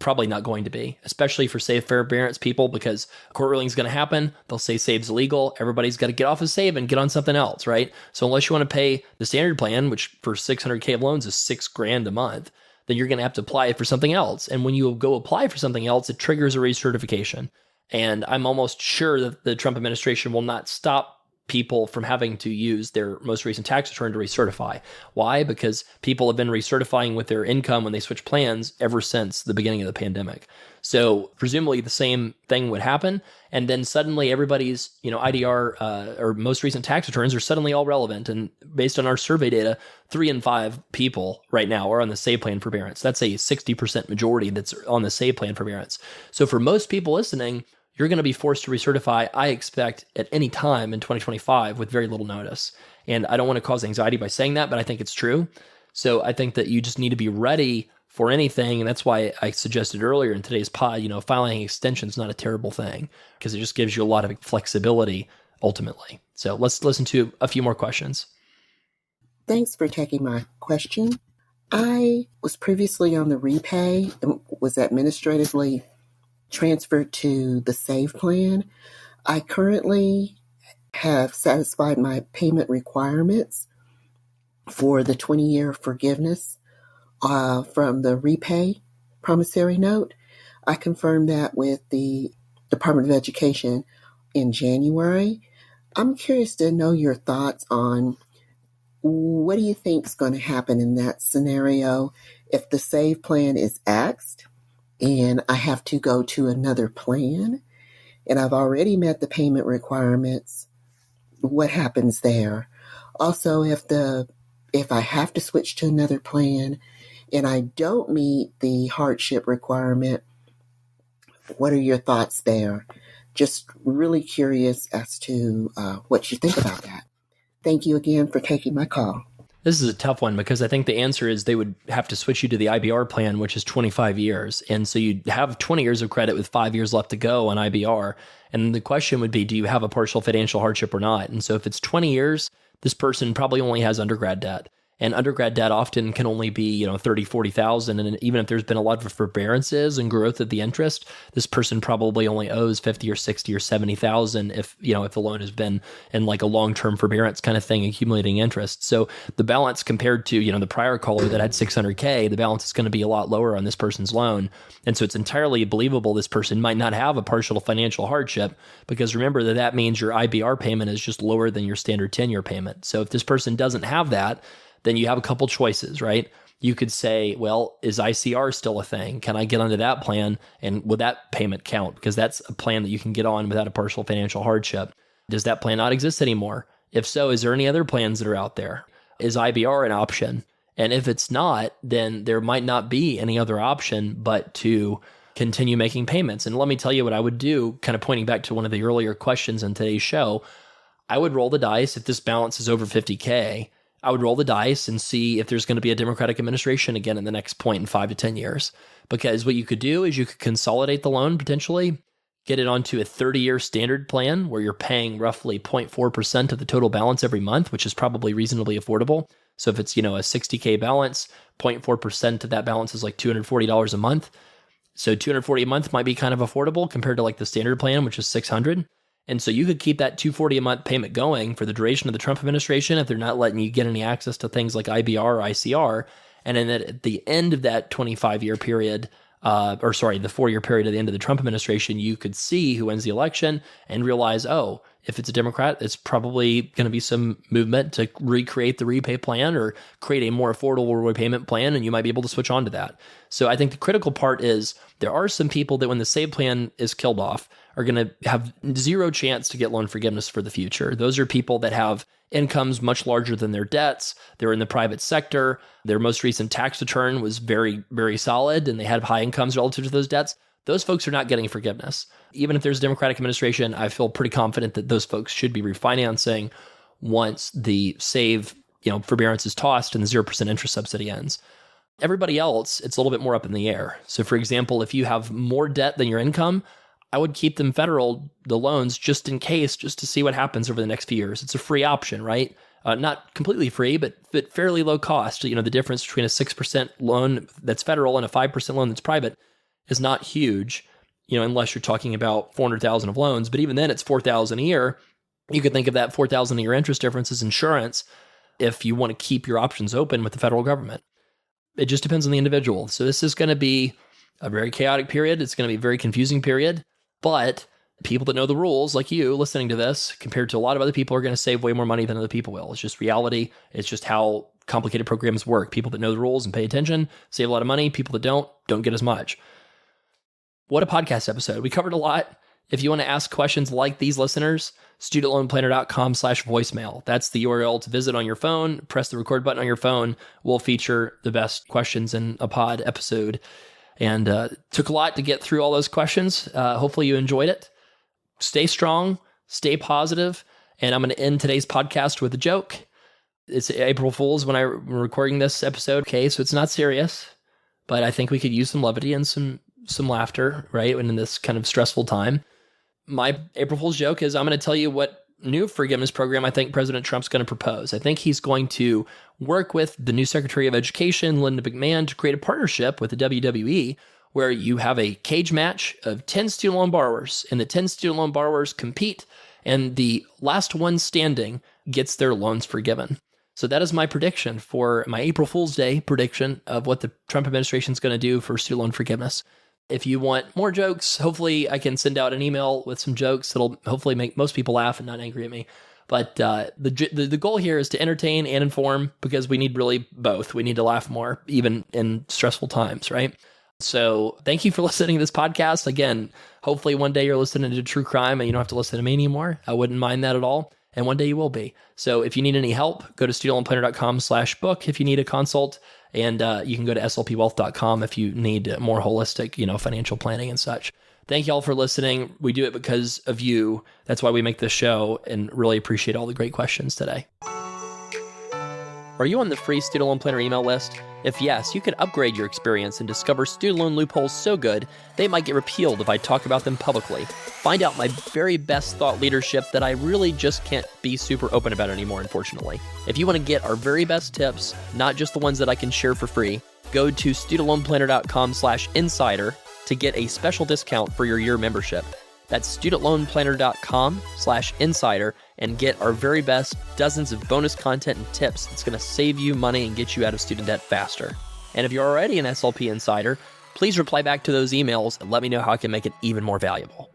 A: Probably not going to be, especially for save forbearance people, because court ruling is going to happen. They'll say save's illegal. Everybody's got to get off of save and get on something else, right? So unless you want to pay the standard plan, which for 600K of loans is $6,000 a month, then you're going to have to apply for something else. And when you go apply for something else, it triggers a recertification. And I'm almost sure that the Trump administration will not stop people from having to use their most recent tax return to recertify. Why? Because people have been recertifying with their income when they switch plans ever since the beginning of the pandemic. So presumably the same thing would happen. And then suddenly everybody's, IDR or most recent tax returns are suddenly all relevant. And based on our survey data, 3 in 5 people right now are on the save plan forbearance. That's a 60% majority that's on the save plan forbearance. So for most people listening, you're going to be forced to recertify, I expect, at any time in 2025 with very little notice. And I don't want to cause anxiety by saying that, but I think it's true. So I think that you just need to be ready for anything. And that's why I suggested earlier in today's pod, filing an extension is not a terrible thing because it just gives you a lot of flexibility ultimately. So let's listen to a few more questions.
P: Thanks for taking my question. I was previously on the repay and was administratively transferred to the SAVE plan. I currently have satisfied my payment requirements for the 20-year forgiveness from the repay promissory note. I confirmed that with the Department of Education in January. I'm curious to know your thoughts on what do you think is going to happen in that scenario if the SAVE plan is axed and I have to go to another plan, and I've already met the payment requirements. What happens there? Also, if I have to switch to another plan and I don't meet the hardship requirement, what are your thoughts there? Just really curious as to what you think about that. Thank you again for taking my call.
A: This is a tough one because I think the answer is they would have to switch you to the IBR plan, which is 25 years. And so you'd have 20 years of credit with 5 years left to go on IBR. And the question would be, do you have a partial financial hardship or not? And so if it's 20 years, this person probably only has undergrad debt. And undergrad debt often can only be, 30, 40,000. And even if there's been a lot of forbearances and growth of the interest, this person probably only owes 50 or 60 or 70,000 if the loan has been in like a long-term forbearance kind of thing, accumulating interest. So the balance compared to, the prior caller that had 600K, the balance is going to be a lot lower on this person's loan. And so it's entirely believable this person might not have a partial financial hardship because remember that means your IBR payment is just lower than your standard 10-year payment. So if this person doesn't have that, then you have a couple choices, right? You could say, well, is ICR still a thing? Can I get onto that plan? And would that payment count? Because that's a plan that you can get on without a partial financial hardship. Does that plan not exist anymore? If so, is there any other plans that are out there? Is IBR an option? And if it's not, then there might not be any other option but to continue making payments. And let me tell you what I would do, kind of pointing back to one of the earlier questions in today's show. I would roll the dice if this balance is over 50K. I would roll the dice and see if there's going to be a Democratic administration again in the next point in 5 to 10 years. Because what you could do is you could consolidate the loan potentially, get it onto a 30-year standard plan where you're paying roughly 0.4% of the total balance every month, which is probably reasonably affordable. So if it's, a 60K balance, 0.4% of that balance is like $240 a month. So $240 a month might be kind of affordable compared to like the standard plan, which is $600. And so you could keep that $240 a month payment going for the duration of the Trump administration if they're not letting you get any access to things like IBR or ICR. And then at the end of that 25-year period, the 4-year period at the end of the Trump administration, you could see who wins the election and realize, oh, if it's a Democrat, it's probably going to be some movement to recreate the repay plan or create a more affordable repayment plan, and you might be able to switch on to that. So I think the critical part is there are some people that when the SAVE plan is killed off are going to have zero chance to get loan forgiveness for the future. Those are people that have incomes much larger than their debts. They're in the private sector. Their most recent tax return was very, very solid, and they had high incomes relative to those debts. Those folks are not getting forgiveness. Even if there's a Democratic administration, I feel pretty confident that those folks should be refinancing once the SAVE, forbearance is tossed and the 0% interest subsidy ends. Everybody else, it's a little bit more up in the air. So for example, if you have more debt than your income, I would keep them federal, the loans, just in case, just to see what happens over the next few years. It's a free option, right? Not completely free, but fairly low cost. The difference between a 6% loan that's federal and a 5% loan that's private is not huge, unless you're talking about 400,000 of loans. But even then, it's 4,000 a year. You could think of that 4,000 a year interest difference as insurance if you want to keep your options open with the federal government. It just depends on the individual. So this is going to be a very chaotic period. It's going to be a very confusing period. But people that know the rules, like you listening to this, compared to a lot of other people, are going to save way more money than other people will. It's just reality. It's just how complicated programs work. People that know the rules and pay attention save a lot of money. People that don't get as much. What a podcast episode. We covered a lot. If you want to ask questions like these listeners, studentloanplanner.com/voicemail. That's the URL to visit on your phone. Press the record button on your phone. We'll feature the best questions in a pod episode. And took a lot to get through all those questions. Hopefully you enjoyed it. Stay strong, stay positive. And I'm going to end today's podcast with a joke. It's April Fool's when I'm recording this episode. Okay, so it's not serious, but I think we could use some levity and some laughter, right? And in this kind of stressful time. My April Fool's joke is I'm going to tell you what new forgiveness program I think President Trump's going to propose. I think he's going to work with the new Secretary of Education, Linda McMahon, to create a partnership with the WWE where you have a cage match of 10 student loan borrowers, and the 10 student loan borrowers compete, and the last one standing gets their loans forgiven. So that is my prediction for my April Fool's Day prediction of what the Trump administration is going to do for student loan forgiveness. If you want more jokes, hopefully I can send out an email with some jokes that'll hopefully make most people laugh and not angry at me. But the goal here is to entertain and inform, because we need really both. We need to laugh more, even in stressful times, right? So thank you for listening to this podcast. Again, hopefully one day you're listening to true crime and you don't have to listen to me anymore. I wouldn't mind that at all. And one day you will be. So if you need any help, go to studentloanplanner.com/book if you need a consult. And you can go to slpwealth.com if you need more holistic, financial planning and such. Thank you all for listening. We do it because of you. That's why we make this show, and really appreciate all the great questions today. Are you on the free Student Loan Planner email list? If yes, you can upgrade your experience and discover student loan loopholes so good, they might get repealed if I talk about them publicly. Find out my very best thought leadership that I really just can't be super open about anymore, unfortunately. If you want to get our very best tips, not just the ones that I can share for free, go to studentloanplanner.com/insider to get a special discount for your year membership. That's studentloanplanner.com/insider and get our very best dozens of bonus content and tips that's going to save you money and get you out of student debt faster. And if you're already an SLP insider, please reply back to those emails and let me know how I can make it even more valuable.